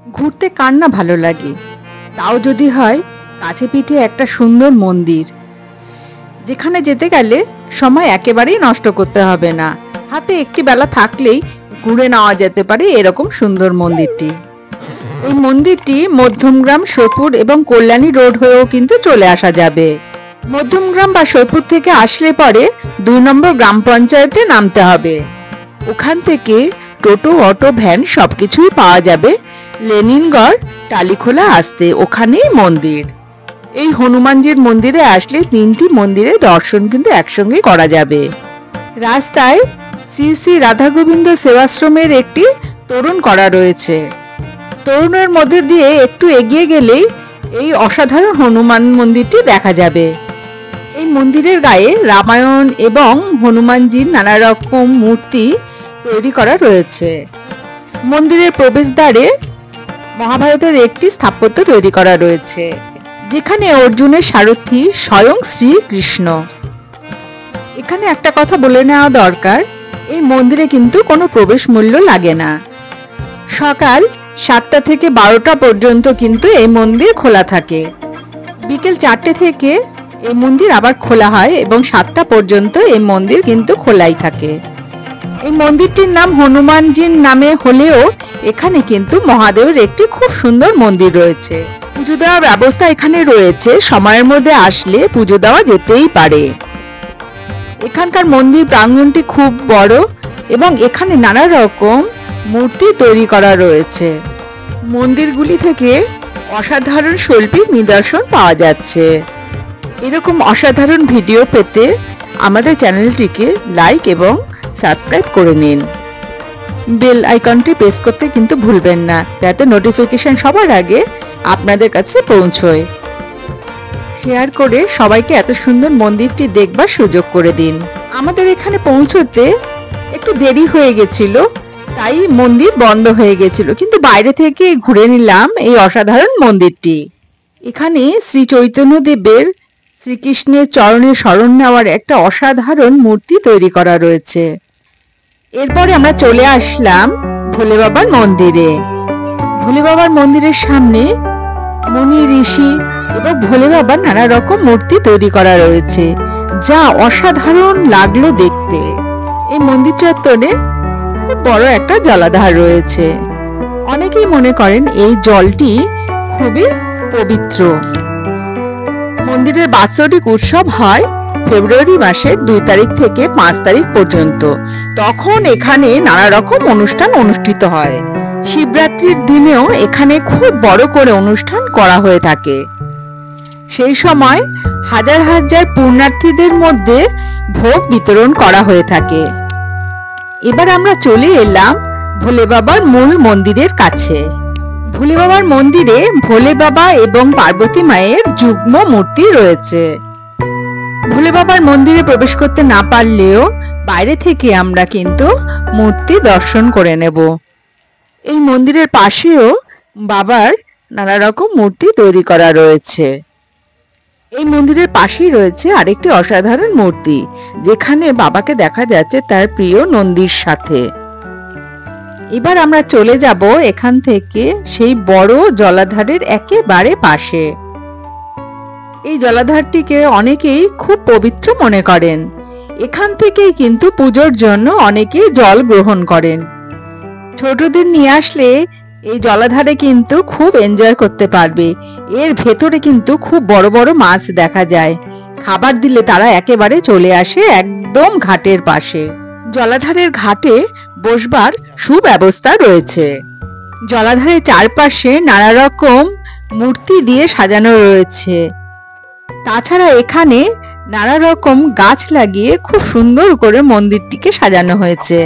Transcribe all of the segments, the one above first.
ঘুরতে কার না ভালো লাগে, তাও যদি হয় কাছে পিঠে একটা সুন্দর মন্দির, যেখানে যেতে গেলে সময় একেবারেই নষ্ট করতে হবে না। হাতে একটি বেলা থাকলেই ঘুরে নেওয়া যেতে পারে এরকম সুন্দর মন্দিরটি। এই মন্দিরটি মধ্যমগ্রাম, সোদপুর এবং কল্যাণী রোড হয়েও কিন্তু চলে আসা যাবে। মধ্যমগ্রাম বা সোদপুর থেকে আসলে পরে 2 নম্বর গ্রাম পঞ্চায়েতে নামতে হবে। ওখান থেকে টোটো, অটো, ভ্যান সবকিছুই পাওয়া যাবে লেনিনগড় টালিখোলা আসতে, ওখানেই মন্দির। এই হনুমানজির মন্দিরে আসলে 3টি মন্দিরে দর্শন কিন্তু একসঙ্গে করা যাবে। রাস্তায় শ্রী শ্রী রাধা গোবিন্দ সেবাশ্রমের একটি তোরণ করা রয়েছে। তোরণের মধ্যে দিয়ে একটু এগিয়ে গেলেই এই অসাধারণ হনুমান মন্দিরটি দেখা যাবে। এই মন্দিরের গায়ে রামায়ণ এবং হনুমানজির নানা রকম মূর্তি তৈরি করা রয়েছে। মন্দিরের প্রবেশদ্বারে মহাভারতের একটি স্থাপত্য তৈরি করা রয়েছে, যেখানে অর্জুনের সারথি স্বয়ং শ্রীকৃষ্ণ। এখানে একটা কথা বলে নেওয়া দরকার, এই মন্দিরে কিন্তু কোনো প্রবেশ মূল্য লাগে না। সকাল 7টা থেকে 12টা পর্যন্ত কিন্তু এই মন্দির খোলা থাকে। বিকেল 4টে থেকে এই মন্দির আবার খোলা হয় এবং 7টা পর্যন্ত এই মন্দির কিন্তু খোলাই থাকে। এই মন্দিরটির নাম হনুমানজির নামে হলেও এখানে কিন্তু মহাদেবের একটি খুব সুন্দর মন্দির রয়েছে। পুজো দেওয়ার ব্যবস্থা এখানে রয়েছে, সময়ের মধ্যে আসলে পুজো দেওয়া যেতেই পারে। এখানকার মন্দির প্রাঙ্গণটি খুব বড় এবং এখানে নানা রকম মূর্তি তৈরি করা রয়েছে। মন্দিরগুলি থেকে অসাধারণ শৈল্পিক নিদর্শন পাওয়া যাচ্ছে। এরকম অসাধারণ ভিডিও পেতে আমাদের চ্যানেলটিকে লাইক এবং সাবস্ক্রাইব করে নিন। বেল আইকনটি প্রেস করতে কিন্তু ভুলবেন না, যাতে নোটিফিকেশন সবার আগে আপনাদের কাছে পৌঁছয়। শেয়ার করে সবাইকে এত সুন্দর মন্দিরটি দেখবার সুযোগ করে দিন। আমাদের এখানে পৌঁছতে একটু দেরি হয়ে গেছিল, তাই মন্দির বন্ধ হয়ে গেছিল, কিন্তু বাইরে থেকে ঘুরে নিলাম এই অসাধারণ মন্দিরটি। এখানে শ্রী চৈতন্য দেবের শ্রীকৃষ্ণের চরণে শরণ নেওয়ার একটা অসাধারণ মূর্তি তৈরি করা রয়েছে। এরপরে আমরা চলে আসলাম ভোলে বাবার মন্দিরে। ভোলে বাবার মন্দিরের সামনে মুনি, ঋষি এবং ভোলে বাবার নানা রকম মূর্তি তৈরি করা রয়েছে, যা অসাধারণ লাগলো দেখতে। এই মন্দির চত্বরে খুব বড় একটা জলাধার রয়েছে। অনেকেই মনে করেন এই জলটি খুবই পবিত্র। মন্দিরের বাৎসরিক উৎসব হয় ফেব্রুয়ারি মাসের 2 তারিখ থেকে 5 তারিখ পর্যন্ত। তখন এখানে নানা রকম অনুষ্ঠান অনুষ্ঠিত হয়। শিবরাত্রির দিনেও এখানে খুব বড় করে অনুষ্ঠান করা হয়ে থাকে। সেই সময় হাজার হাজার পুণ্যার্থীদের মধ্যে ভোগ বিতরণ করা হয়ে থাকে। এবার আমরা চলে এলাম ভোলে বাবার মূল মন্দিরের কাছে। ভোলে বাবার মন্দিরে ভোলে বাবা এবং পার্বতী মায়ের যুগ্ম মূর্তি রয়েছে। ভোলে বাবার মন্দিরে প্রবেশ করতে না পারলেও বাইরে থেকে আমরা কিন্তু মূর্তি দর্শন করে নেব। এই মন্দিরের পাশেও বাবার নানা রকম মূর্তি তৈরি করা রয়েছে। এই মন্দিরের পাশেই রয়েছে আরেকটি অসাধারণ মূর্তি, যেখানে বাবাকে দেখা যাচ্ছে তার প্রিয় নন্দীর সাথে। এবার আমরা চলে যাব এখান থেকে সেই বড় জলাধারের একেবারে পাশে। এই জলাধারটিকে অনেকেই খুব পবিত্র মনে করেন। এখান থেকেই কিন্তু পুজোর জন্য অনেকেই জল গ্রহণ করেন। ছোটদের নিয়ে আসলে এই জলাধারে কিন্তু খুব এনজয় করতে পারবে। এর ভেতরে কিন্তু খুব বড় বড় মাছ দেখা যায়। খাবার দিলে তারা একেবারে চলে আসে একদম ঘাটের পাশে। জলাধারের ঘাটে বসবার সুব্যবস্থা রয়েছে। জলাধারের চারপাশে নানা রকম মূর্তি দিয়ে সাজানো রয়েছে। তাছাড়া এখানে নানা রকম গাছ লাগিয়ে খুব সুন্দর করে মন্দিরটিকে সাজানো হয়েছে।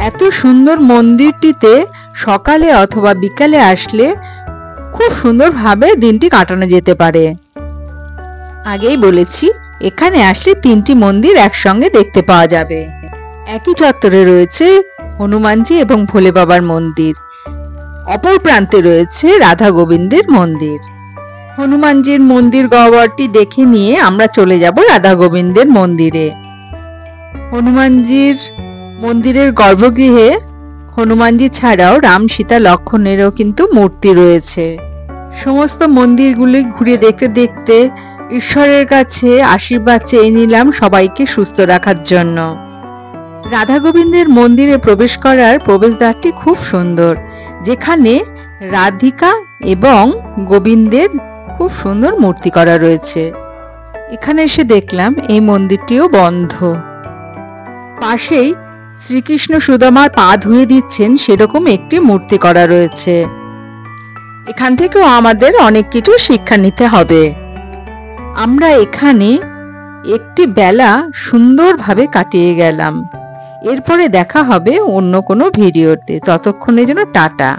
এত সুন্দর মন্দিরটিতে সকালে অথবা বিকালে আসলে খুব সুন্দরভাবে দিনটি কাটানো যেতে পারে। আগেই বলেছি, এখানে আসলে 3টি মন্দির একসঙ্গে দেখতে পাওয়া যাবে। একই চত্বরে রয়েছে হনুমানজি এবং ভোলে বাবার মন্দির, অপর প্রান্তে রয়েছে রাধা গোবিন্দের মন্দির। হনুমানজির মন্দির গহ্বরটি দেখে নিয়ে আমরা চলে যাব রাধা গোবিন্দের মন্দিরে। হনুমানজির মন্দিরের গর্ভগৃহে হনুমানজি ছাড়াও রাম, সীতা, লক্ষ্মণেরও কিন্তু মূর্তি রয়েছে। সমস্ত মন্দিরগুলি ঘুরে দেখতে দেখতে ঈশ্বরের কাছে আশীর্বাদ চেয়ে নিলাম সবাইকে সুস্থ রাখার জন্য। রাধা গোবিন্দের মন্দিরে প্রবেশ করার প্রবেশদ্বারটি খুব সুন্দর, যেখানে রাধিকা এবং গোবিন্দের খুব সুন্দর মূর্তি করা রয়েছে। এখানে এসে দেখলাম এই মন্দিরটিও বন্ধ। পাশেই শ্রীকৃষ্ণ সুদামার পা ধুয়ে দিচ্ছেন সেরকম একটি মূর্তি করা রয়েছে। এখান থেকেও আমাদের অনেক কিছু শিক্ষা নিতে হবে। আমরা এখানে একটি বেলা সুন্দরভাবে কাটিয়ে গেলাম। এরপরে দেখা হবে অন্য কোনো ভিডিওতে। ততক্ষণের জন্য টাটা।